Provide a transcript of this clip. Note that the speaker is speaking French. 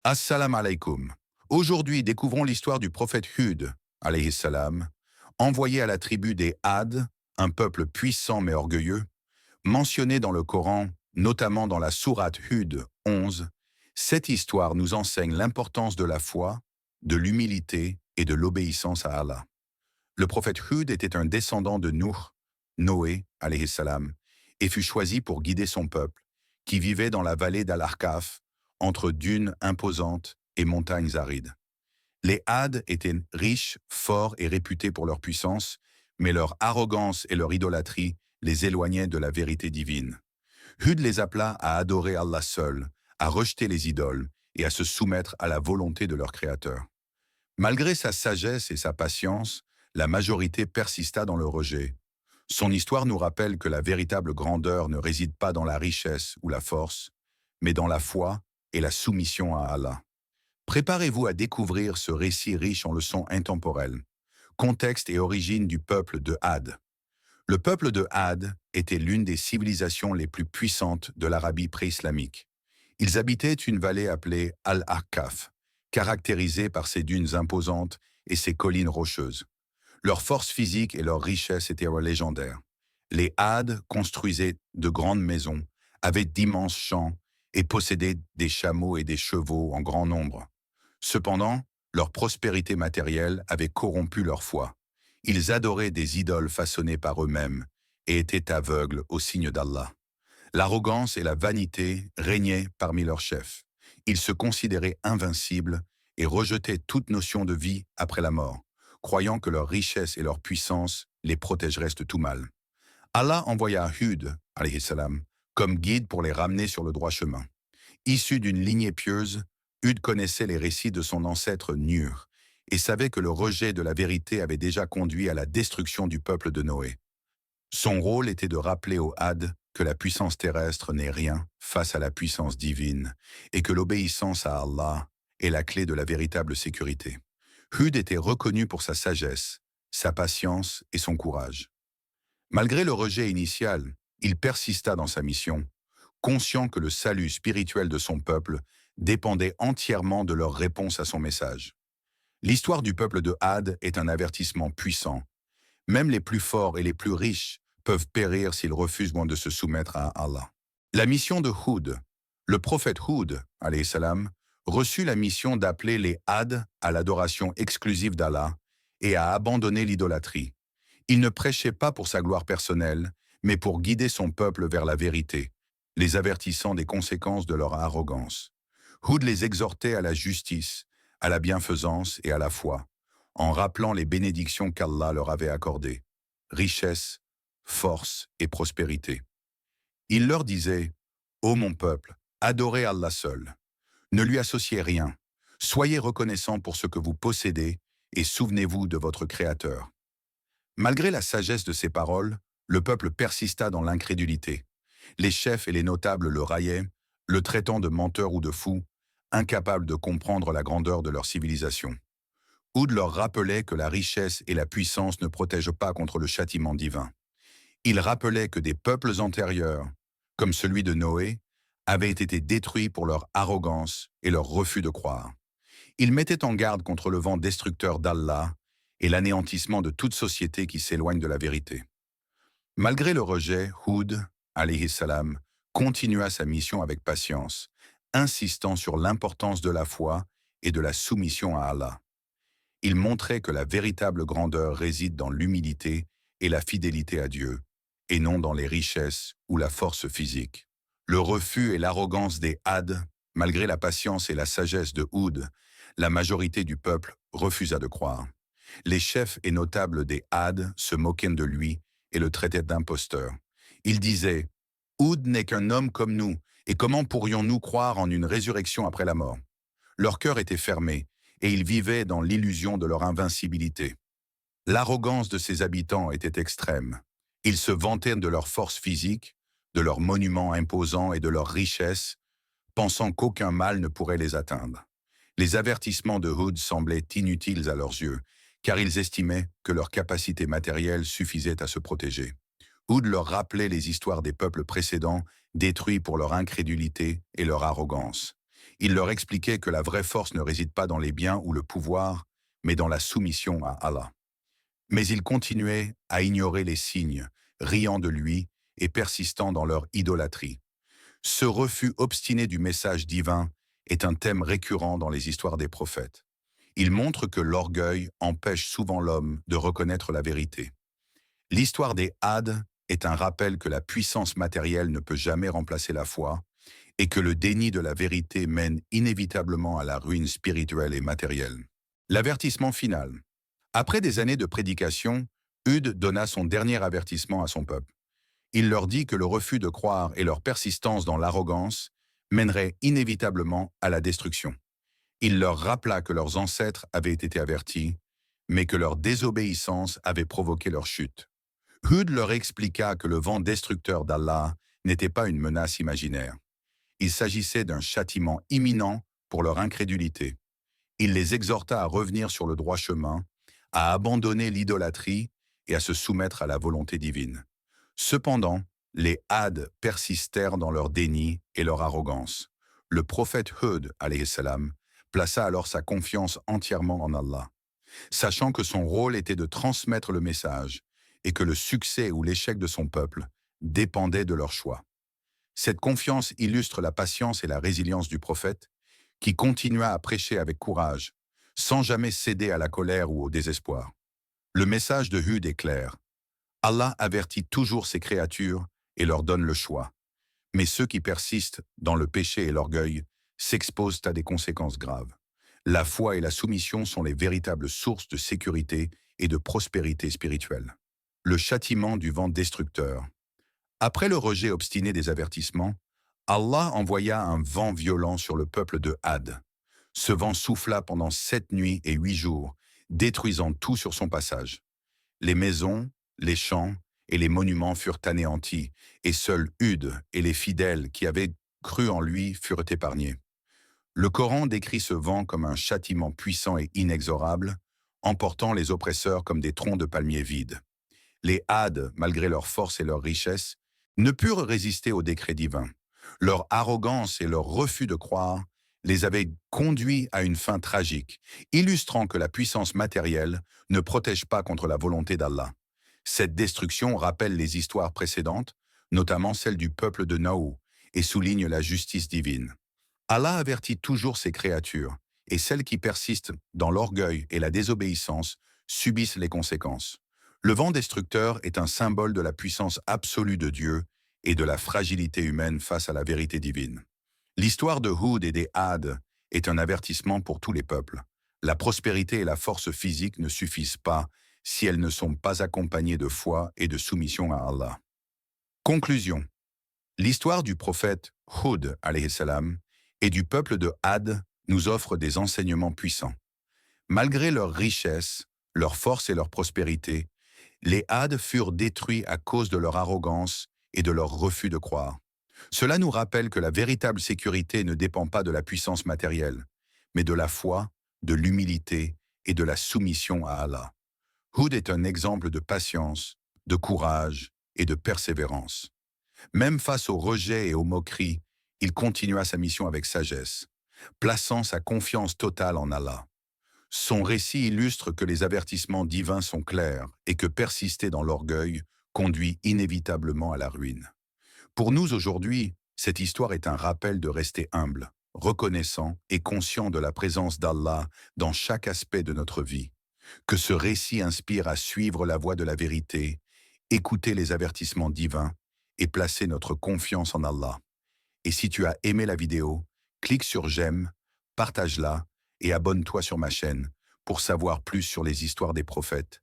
Assalamu alaikum. Aujourd'hui, découvrons l'histoire du prophète Hud, alayhi salam, envoyé à la tribu des Had, un peuple puissant mais orgueilleux, mentionné dans le Coran, notamment dans la sourate Hud 11. Cette histoire nous enseigne l'importance de la foi, de l'humilité et de l'obéissance à Allah. Le prophète Hud était un descendant de Nuh, Noé, alayhi salam, et fut choisi pour guider son peuple, qui vivait dans la vallée d'Al-Arkaf, entre dunes imposantes et montagnes arides. Les Had étaient riches, forts et réputés pour leur puissance, mais leur arrogance et leur idolâtrie les éloignaient de la vérité divine. Hud les appela à adorer Allah seul, à rejeter les idoles et à se soumettre à la volonté de leur Créateur. Malgré sa sagesse et sa patience, la majorité persista dans le rejet. Son histoire nous rappelle que la véritable grandeur ne réside pas dans la richesse ou la force, mais dans la foi et la soumission à Allah. Préparez-vous à découvrir ce récit riche en leçons intemporelles. Contexte et origine du peuple de Had. Le peuple de Had était l'une des civilisations les plus puissantes de l'Arabie pré-islamique. Ils habitaient une vallée appelée Al-Ahqaf, caractérisée par ses dunes imposantes et ses collines rocheuses. Leur force physique et leur richesse étaient légendaires. Les Had construisaient de grandes maisons, avaient d'immenses champs et possédaient des chameaux et des chevaux en grand nombre. Cependant, leur prospérité matérielle avait corrompu leur foi. Ils adoraient des idoles façonnées par eux-mêmes et étaient aveugles aux signes d'Allah. L'arrogance et la vanité régnaient parmi leurs chefs. Ils se considéraient invincibles et rejetaient toute notion de vie après la mort, croyant que leur richesse et leur puissance les protégeraient de tout mal. Allah envoya Hud, alayhi salam, comme guide pour les ramener sur le droit chemin. Issu d'une lignée pieuse, Hud connaissait les récits de son ancêtre Nuh et savait que le rejet de la vérité avait déjà conduit à la destruction du peuple de Noé. Son rôle était de rappeler aux Had que la puissance terrestre n'est rien face à la puissance divine et que l'obéissance à Allah est la clé de la véritable sécurité. Hud était reconnu pour sa sagesse, sa patience et son courage. Malgré le rejet initial, il persista dans sa mission, conscient que le salut spirituel de son peuple dépendait entièrement de leur réponse à son message. L'histoire du peuple de Had est un avertissement puissant. Même les plus forts et les plus riches peuvent périr s'ils refusent de se soumettre à Allah. La mission de Hud. Le prophète Hud, alayhi salam, reçut la mission d'appeler les Had à l'adoration exclusive d'Allah et à abandonner l'idolâtrie. Il ne prêchait pas pour sa gloire personnelle, mais pour guider son peuple vers la vérité, les avertissant des conséquences de leur arrogance. Hud les exhortait à la justice, à la bienfaisance et à la foi, en rappelant les bénédictions qu'Allah leur avait accordées, richesse, force et prospérité. Il leur disait, « Ô mon peuple, adorez Allah seul, ne lui associez rien, soyez reconnaissants pour ce que vous possédez et souvenez-vous de votre Créateur. » Malgré la sagesse de ces paroles, le peuple persista dans l'incrédulité. Les chefs et les notables le raillaient, le traitant de menteur ou de fou, incapable de comprendre la grandeur de leur civilisation. Hud leur rappelait que la richesse et la puissance ne protègent pas contre le châtiment divin. Il rappelait que des peuples antérieurs, comme celui de Noé, avaient été détruits pour leur arrogance et leur refus de croire. Il mettait en garde contre le vent destructeur d'Allah et l'anéantissement de toute société qui s'éloigne de la vérité. Malgré le rejet, Hud, alayhi salam, continua sa mission avec patience, insistant sur l'importance de la foi et de la soumission à Allah. Il montrait que la véritable grandeur réside dans l'humilité et la fidélité à Dieu, et non dans les richesses ou la force physique. Le refus et l'arrogance des Had, malgré la patience et la sagesse de Hud, la majorité du peuple refusa de croire. Les chefs et notables des Had se moquaient de lui et le traitaient d'imposteur. Ils disaient « Hud n'est qu'un homme comme nous, et comment pourrions-nous croire en une résurrection après la mort ?» Leur cœur était fermé, et ils vivaient dans l'illusion de leur invincibilité. L'arrogance de ses habitants était extrême. Ils se vantaient de leur force physique, de leurs monuments imposants et de leur richesse, pensant qu'aucun mal ne pourrait les atteindre. Les avertissements de Hud semblaient inutiles à leurs yeux, car ils estimaient que leur capacité matérielle suffisait à se protéger. Hud leur rappelait les histoires des peuples précédents, détruits pour leur incrédulité et leur arrogance. Il leur expliquait que la vraie force ne réside pas dans les biens ou le pouvoir, mais dans la soumission à Allah. Mais ils continuaient à ignorer les signes, riant de lui et persistant dans leur idolâtrie. Ce refus obstiné du message divin est un thème récurrent dans les histoires des prophètes. Il montre que l'orgueil empêche souvent l'homme de reconnaître la vérité. L'histoire des Had est un rappel que la puissance matérielle ne peut jamais remplacer la foi et que le déni de la vérité mène inévitablement à la ruine spirituelle et matérielle. L'avertissement final. Après des années de prédication, Hud donna son dernier avertissement à son peuple. Il leur dit que le refus de croire et leur persistance dans l'arrogance mèneraient inévitablement à la destruction. Il leur rappela que leurs ancêtres avaient été avertis, mais que leur désobéissance avait provoqué leur chute. Hud leur expliqua que le vent destructeur d'Allah n'était pas une menace imaginaire. Il s'agissait d'un châtiment imminent pour leur incrédulité. Il les exhorta à revenir sur le droit chemin, à abandonner l'idolâtrie et à se soumettre à la volonté divine. Cependant, les Had persistèrent dans leur déni et leur arrogance. Le prophète Hud, alayhi salam, plaça alors sa confiance entièrement en Allah. Sachant que son rôle était de transmettre le message et que le succès ou l'échec de son peuple dépendait de leur choix. Cette confiance illustre la patience et la résilience du prophète, qui continua à prêcher avec courage, sans jamais céder à la colère ou au désespoir. Le message de Hud est clair. Allah avertit toujours ses créatures et leur donne le choix. Mais ceux qui persistent dans le péché et l'orgueil s'exposent à des conséquences graves. La foi et la soumission sont les véritables sources de sécurité et de prospérité spirituelle. Le châtiment du vent destructeur. Après le rejet obstiné des avertissements, Allah envoya un vent violent sur le peuple de Had. Ce vent souffla pendant 7 nuits et 8 jours, détruisant tout sur son passage. Les maisons, les champs et les monuments furent anéantis, et seuls Hud et les fidèles qui avaient cru en lui furent épargnés. Le Coran décrit ce vent comme un châtiment puissant et inexorable, emportant les oppresseurs comme des troncs de palmiers vides. Les Had, malgré leur force et leur richesse, ne purent résister au décret divin. Leur arrogance et leur refus de croire les avaient conduits à une fin tragique, illustrant que la puissance matérielle ne protège pas contre la volonté d'Allah. Cette destruction rappelle les histoires précédentes, notamment celle du peuple de Naou, et souligne la justice divine. Allah avertit toujours ses créatures, et celles qui persistent dans l'orgueil et la désobéissance subissent les conséquences. Le vent destructeur est un symbole de la puissance absolue de Dieu et de la fragilité humaine face à la vérité divine. L'histoire de Hud et des Had est un avertissement pour tous les peuples. La prospérité et la force physique ne suffisent pas si elles ne sont pas accompagnées de foi et de soumission à Allah. Conclusion. L'histoire du prophète Hud, alayhi salam, et du peuple de Had nous offre des enseignements puissants. Malgré leur richesse, leur force et leur prospérité, les Had furent détruits à cause de leur arrogance et de leur refus de croire. Cela nous rappelle que la véritable sécurité ne dépend pas de la puissance matérielle, mais de la foi, de l'humilité et de la soumission à Allah. Hud est un exemple de patience, de courage et de persévérance. Même face au rejet et aux moqueries, il continua sa mission avec sagesse, plaçant sa confiance totale en Allah. Son récit illustre que les avertissements divins sont clairs et que persister dans l'orgueil conduit inévitablement à la ruine. Pour nous aujourd'hui, cette histoire est un rappel de rester humble, reconnaissant et conscient de la présence d'Allah dans chaque aspect de notre vie. Que ce récit inspire à suivre la voie de la vérité, écouter les avertissements divins et placer notre confiance en Allah. Et si tu as aimé la vidéo, clique sur j'aime, partage-la et abonne-toi sur ma chaîne pour savoir plus sur les histoires des prophètes